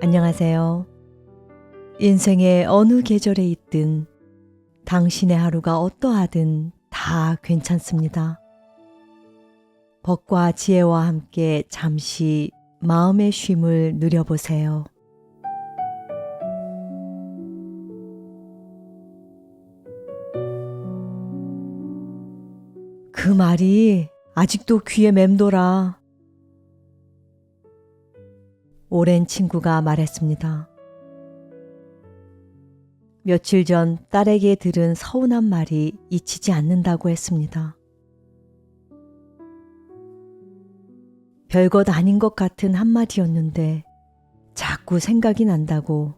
안녕하세요. 인생의 어느 계절에 있든 당신의 하루가 어떠하든 다 괜찮습니다. 법과 지혜와 함께 잠시 마음의 쉼을 누려보세요. 그 말이 아직도 귀에 맴돌아. 오랜 친구가 말했습니다. 며칠 전 딸에게 들은 서운한 말이 잊히지 않는다고 했습니다. 별것 아닌 것 같은 한마디였는데 자꾸 생각이 난다고.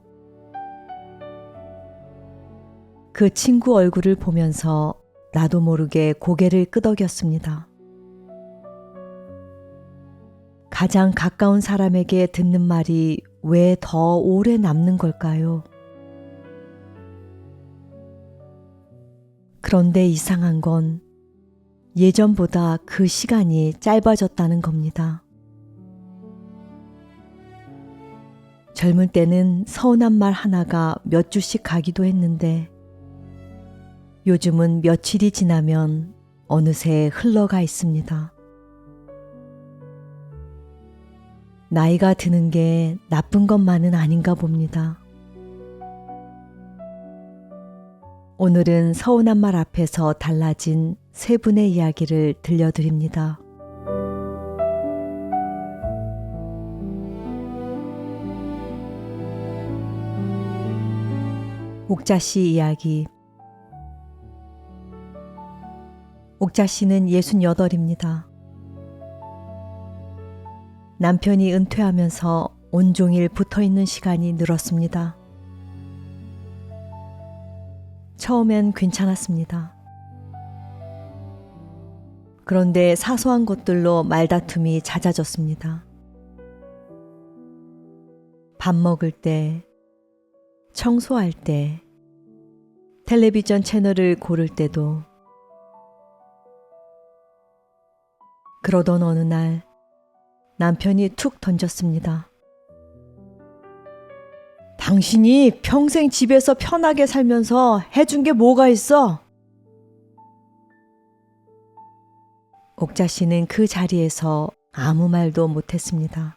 그 친구 얼굴을 보면서 나도 모르게 고개를 끄덕였습니다. 가장 가까운 사람에게 듣는 말이 왜 더 오래 남는 걸까요? 그런데 이상한 건 예전보다 그 시간이 짧아졌다는 겁니다. 젊을 때는 서운한 말 하나가 몇 주씩 가기도 했는데 요즘은 며칠이 지나면 어느새 흘러가 있습니다. 나이가 드는 게 나쁜 것만은 아닌가 봅니다. 오늘은 서운한 말 앞에서 달라진 세 분의 이야기를 들려드립니다. 옥자 씨 이야기. 옥자 씨는 68입니다. 남편이 은퇴하면서 온종일 붙어있는 시간이 늘었습니다. 처음엔 괜찮았습니다. 그런데 사소한 것들로 말다툼이 잦아졌습니다. 밥 먹을 때, 청소할 때, 텔레비전 채널을 고를 때도. 그러던 어느 날 남편이 툭 던졌습니다. 당신이 평생 집에서 편하게 살면서 해준 게 뭐가 있어? 옥자 씨는 그 자리에서 아무 말도 못했습니다.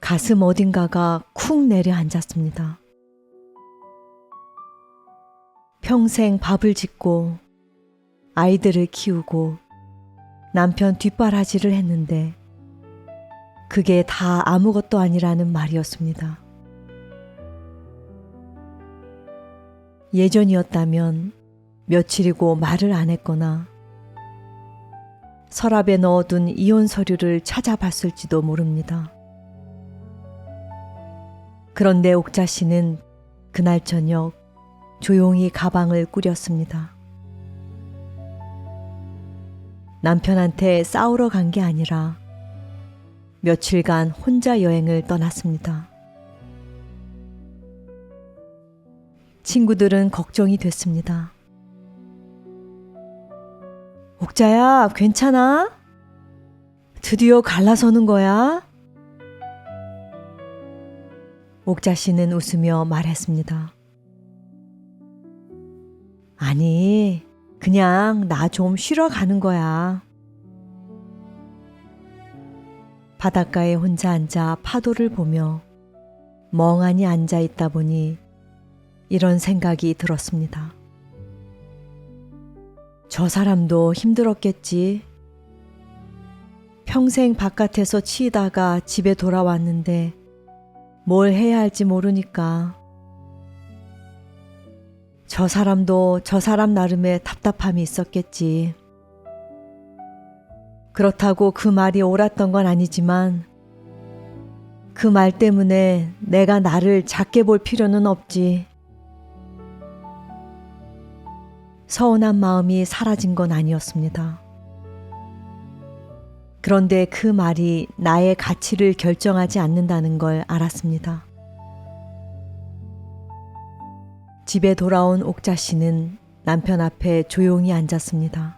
가슴 어딘가가 쿵 내려앉았습니다. 평생 밥을 짓고 아이들을 키우고 남편 뒷바라지를 했는데 그게 다 아무것도 아니라는 말이었습니다. 예전이었다면 며칠이고 말을 안 했거나 서랍에 넣어둔 이혼 서류를 찾아봤을지도 모릅니다. 그런데 옥자 씨는 그날 저녁 조용히 가방을 꾸렸습니다. 남편한테 싸우러 간 게 아니라 며칠간 혼자 여행을 떠났습니다. 친구들은 걱정이 됐습니다. 옥자야, 괜찮아? 드디어 갈라서는 거야? 옥자 씨는 웃으며 말했습니다. 아니, 그냥 나 좀 쉬러 가는 거야. 바닷가에 혼자 앉아 파도를 보며 멍하니 앉아 있다 보니 이런 생각이 들었습니다. 저 사람도 힘들었겠지. 평생 바깥에서 치이다가 집에 돌아왔는데 뭘 해야 할지 모르니까. 저 사람도 저 사람 나름의 답답함이 있었겠지. 그렇다고 그 말이 옳았던 건 아니지만 그 말 때문에 내가 나를 작게 볼 필요는 없지. 서운한 마음이 사라진 건 아니었습니다. 그런데 그 말이 나의 가치를 결정하지 않는다는 걸 알았습니다. 집에 돌아온 옥자 씨는 남편 앞에 조용히 앉았습니다.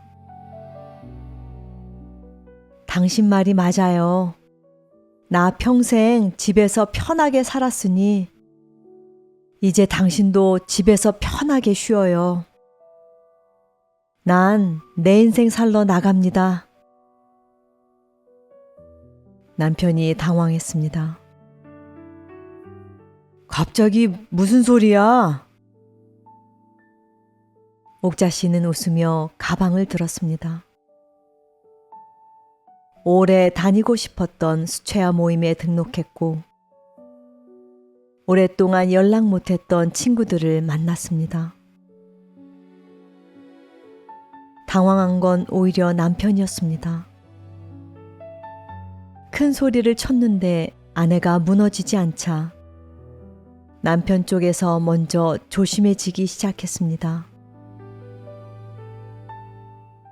당신 말이 맞아요. 나 평생 집에서 편하게 살았으니 이제 당신도 집에서 편하게 쉬어요. 난 내 인생 살러 나갑니다. 남편이 당황했습니다. 갑자기 무슨 소리야? 옥자 씨는 웃으며 가방을 들었습니다. 오래 다니고 싶었던 수채화 모임에 등록했고 오랫동안 연락 못했던 친구들을 만났습니다. 당황한 건 오히려 남편이었습니다. 큰 소리를 쳤는데 아내가 무너지지 않자 남편 쪽에서 먼저 조심해지기 시작했습니다.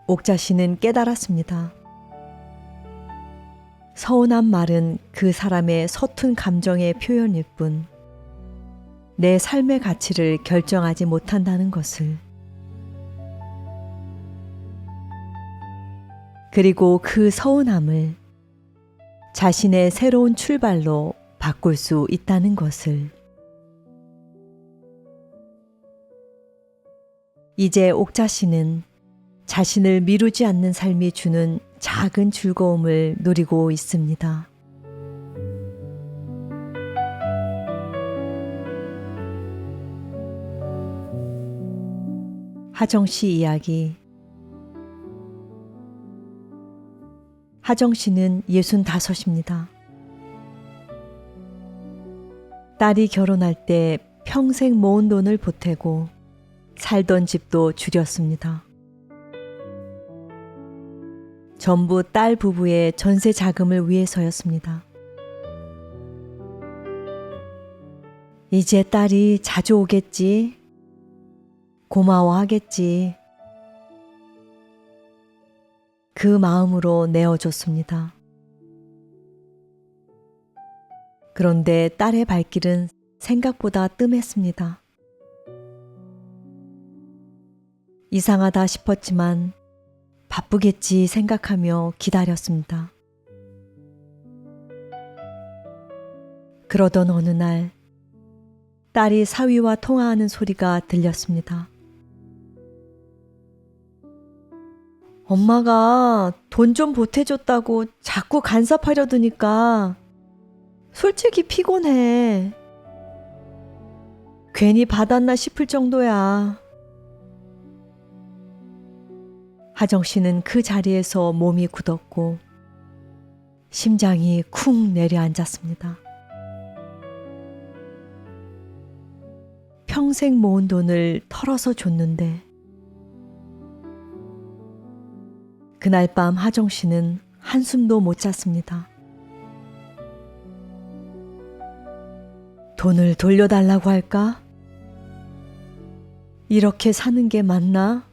옥자 씨는 깨달았습니다. 서운한 말은 그 사람의 서툰 감정의 표현일 뿐 내 삶의 가치를 결정하지 못한다는 것을. 그리고 그 서운함을 자신의 새로운 출발로 바꿀 수 있다는 것을. 이제 옥자 씨는 자신을 미루지 않는 삶이 주는 작은 즐거움을 누리고 있습니다. 하정 씨 이야기. 하정 씨는 65입니다. 딸이 결혼할 때 평생 모은 돈을 보태고 살던 집도 줄였습니다. 전부 딸 부부의 전세 자금을 위해서였습니다. 이제 딸이 자주 오겠지. 고마워하겠지. 그 마음으로 내어줬습니다. 그런데 딸의 발길은 생각보다 뜸했습니다. 이상하다 싶었지만 바쁘겠지 생각하며 기다렸습니다. 그러던 어느 날 딸이 사위와 통화하는 소리가 들렸습니다. 엄마가 돈 좀 보태줬다고 자꾸 간섭하려드니까 솔직히 피곤해. 괜히 받았나 싶을 정도야. 하정 씨는 그 자리에서 몸이 굳었고 심장이 쿵 내려앉았습니다. 평생 모은 돈을 털어서 줬는데 그날 밤 하정 씨는 한숨도 못 잤습니다. 돈을 돌려달라고 할까? 이렇게 사는 게 맞나?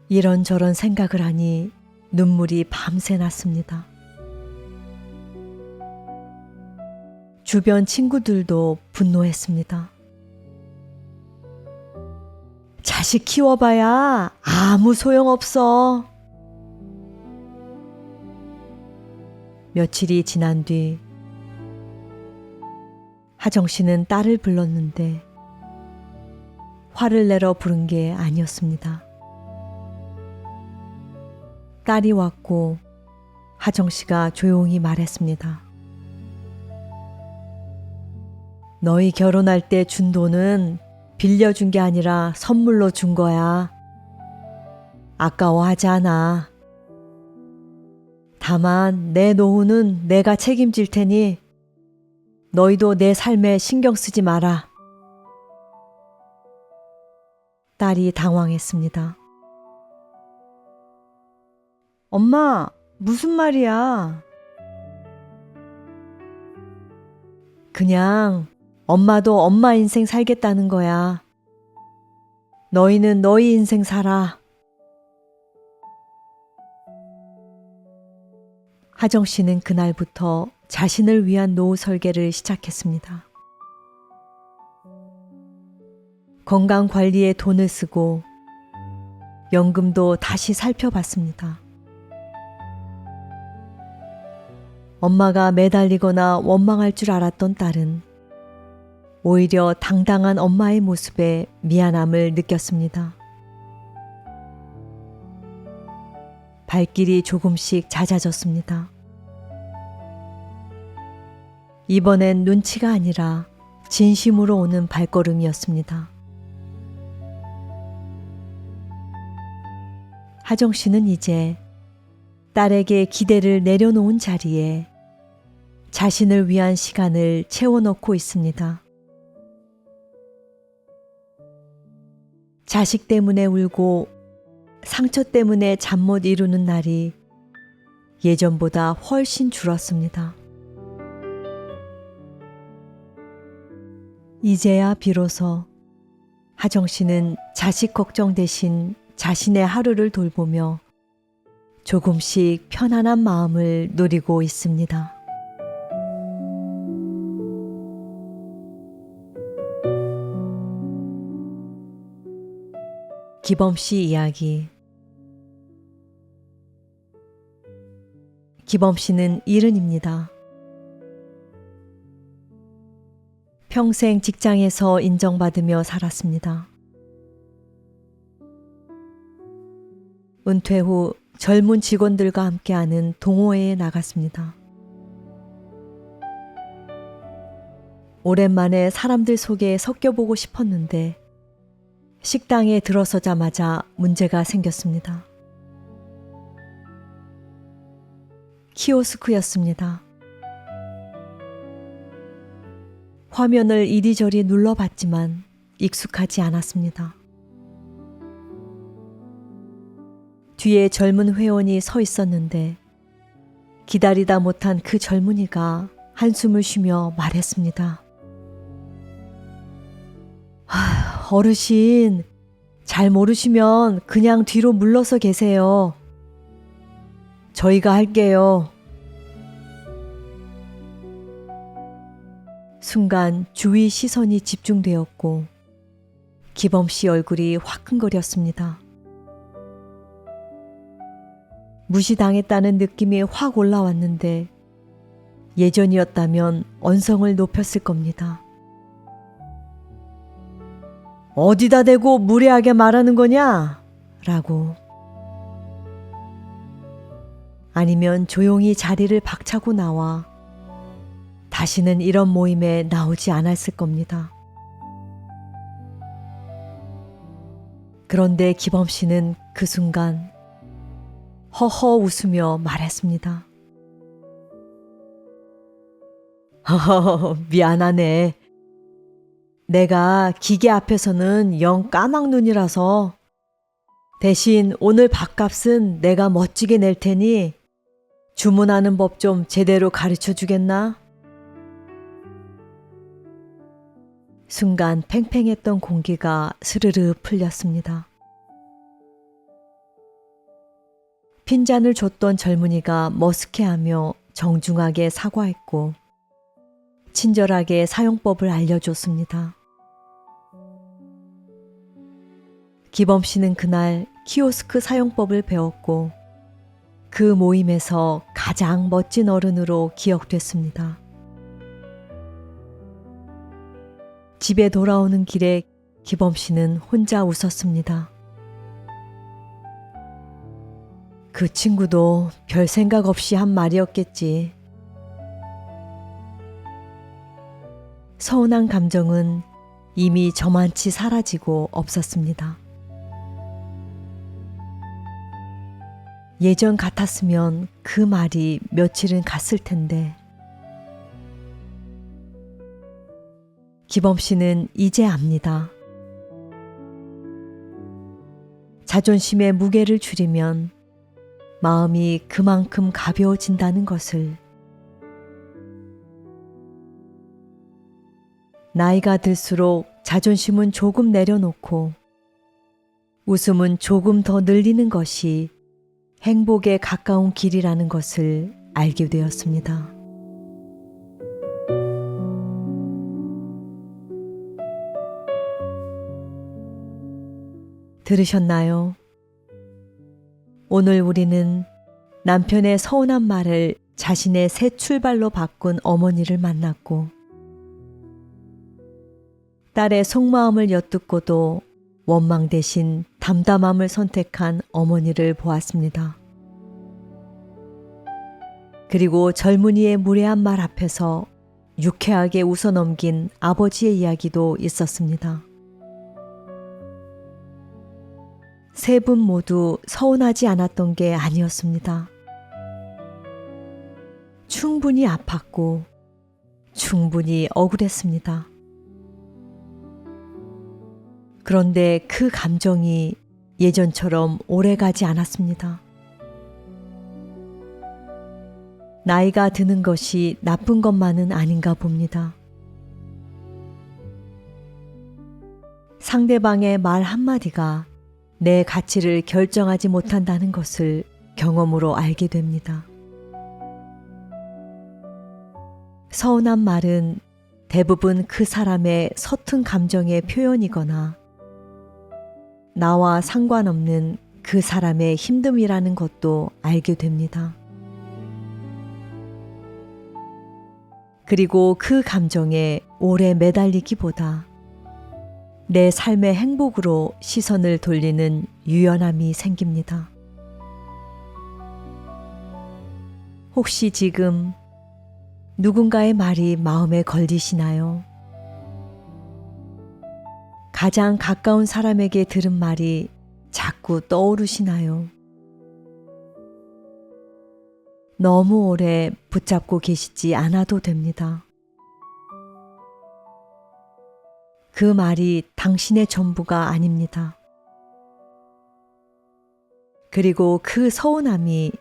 이런저런 생각을 하니 눈물이 밤새 났습니다. 주변 친구들도 분노했습니다. 자식 키워봐야 아무 소용없어. 며칠이 지난 뒤 하정 씨는 딸을 불렀는데 화를 내러 부른 게 아니었습니다. 딸이 왔고 하정 씨가 조용히 말했습니다. 너희 결혼할 때 준 돈은 빌려준 게 아니라 선물로 준 거야. 아까워하지 않아. 다만 내 노후는 내가 책임질 테니 너희도 내 삶에 신경 쓰지 마라. 딸이 당황했습니다. 엄마, 무슨 말이야? 그냥 엄마도 엄마 인생 살겠다는 거야. 너희는 너희 인생 살아. 하정 씨는 그날부터 자신을 위한 노후 설계를 시작했습니다. 건강 관리에 돈을 쓰고 연금도 다시 살펴봤습니다. 엄마가 매달리거나 원망할 줄 알았던 딸은 오히려 당당한 엄마의 모습에 미안함을 느꼈습니다. 발길이 조금씩 잦아졌습니다. 이번엔 눈치가 아니라 진심으로 오는 발걸음이었습니다. 하정 씨는 이제 딸에게 기대를 내려놓은 자리에 자신을 위한 시간을 채워넣고 있습니다. 자식 때문에 울고 상처 때문에 잠 못 이루는 날이 예전보다 훨씬 줄었습니다. 이제야 비로소 하정 씨는 자식 걱정 대신 자신의 하루를 돌보며 조금씩 편안한 마음을 누리고 있습니다. 기범 씨 이야기. 기범 씨는 70입니다. 평생 직장에서 인정받으며 살았습니다. 은퇴 후 젊은 직원들과 함께하는 동호회에 나갔습니다. 오랜만에 사람들 속에 섞여보고 싶었는데 식당에 들어서자마자 문제가 생겼습니다. 키오스크였습니다. 화면을 이리저리 눌러봤지만 익숙하지 않았습니다. 뒤에 젊은 회원이 서 있었는데 기다리다 못한 그 젊은이가 한숨을 쉬며 말했습니다. 어르신, 잘 모르시면 그냥 뒤로 물러서 계세요. 저희가 할게요. 순간 주위 시선이 집중되었고 기범 씨 얼굴이 화끈거렸습니다. 무시당했다는 느낌이 확 올라왔는데 예전이었다면 언성을 높였을 겁니다. 어디다 대고 무례하게 말하는 거냐? 라고. 아니면 조용히 자리를 박차고 나와 다시는 이런 모임에 나오지 않았을 겁니다. 그런데 기범 씨는 그 순간 허허 웃으며 말했습니다. 허허, 미안하네. 내가 기계 앞에서는 영 까막눈이라서 대신 오늘 밥값은 내가 멋지게 낼 테니 주문하는 법 좀 제대로 가르쳐 주겠나? 순간 팽팽했던 공기가 스르르 풀렸습니다. 핀잔을 줬던 젊은이가 머쓱해하며 정중하게 사과했고 친절하게 사용법을 알려줬습니다. 기범 씨는 그날 키오스크 사용법을 배웠고 그 모임에서 가장 멋진 어른으로 기억됐습니다. 집에 돌아오는 길에 기범 씨는 혼자 웃었습니다. 그 친구도 별 생각 없이 한 말이었겠지. 서운한 감정은 이미 저만치 사라지고 없었습니다. 예전 같았으면 그 말이 며칠은 갔을 텐데. 기범 씨는 이제 압니다. 자존심의 무게를 줄이면 마음이 그만큼 가벼워진다는 것을. 나이가 들수록 자존심은 조금 내려놓고 웃음은 조금 더 늘리는 것이 행복에 가까운 길이라는 것을 알게 되었습니다. 들으셨나요? 오늘 우리는 남편의 서운한 말을 자신의 새 출발로 바꾼 어머니를 만났고 딸의 속마음을 엿듣고도 원망 대신 담담함을 선택한 어머니를 보았습니다. 그리고 젊은이의 무례한 말 앞에서 유쾌하게 웃어넘긴 아버지의 이야기도 있었습니다. 세 분 모두 서운하지 않았던 게 아니었습니다. 충분히 아팠고 충분히 억울했습니다. 그런데 그 감정이 예전처럼 오래가지 않았습니다. 나이가 드는 것이 나쁜 것만은 아닌가 봅니다. 상대방의 말 한마디가 내 가치를 결정하지 못한다는 것을 경험으로 알게 됩니다. 서운한 말은 대부분 그 사람의 서툰 감정의 표현이거나 나와 상관없는 그 사람의 힘듦이라는 것도 알게 됩니다. 그리고 그 감정에 오래 매달리기보다 내 삶의 행복으로 시선을 돌리는 유연함이 생깁니다. 혹시 지금 누군가의 말이 마음에 걸리시나요? 가장 가까운 사람에게 들은 말이 자꾸 떠오르시나요? 너무 오래 붙잡고 계시지 않아도 됩니다. 그 말이 당신의 전부가 아닙니다. 그리고 그 서운함이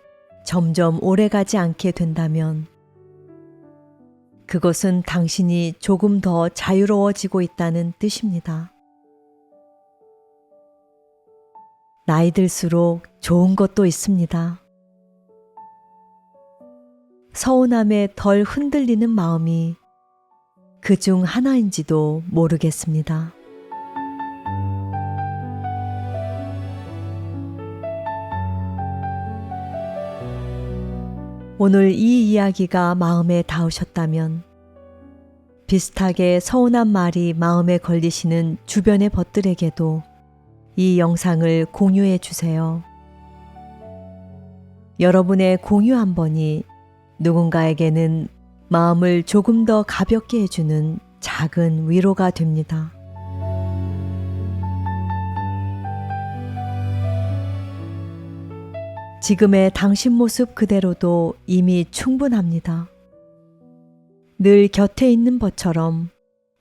점점 오래가지 않게 된다면 그것은 당신이 조금 더 자유로워지고 있다는 뜻입니다. 나이 들수록 좋은 것도 있습니다. 서운함에 덜 흔들리는 마음이 그 중 하나인지도 모르겠습니다. 오늘 이 이야기가 마음에 닿으셨다면 비슷하게 서운한 말이 마음에 걸리시는 주변의 벗들에게도 이 영상을 공유해 주세요. 여러분의 공유 한 번이 누군가에게는 마음을 조금 더 가볍게 해주는 작은 위로가 됩니다. 지금의 당신 모습 그대로도 이미 충분합니다. 늘 곁에 있는 벗처럼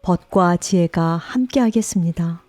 벗과 지혜가 함께하겠습니다.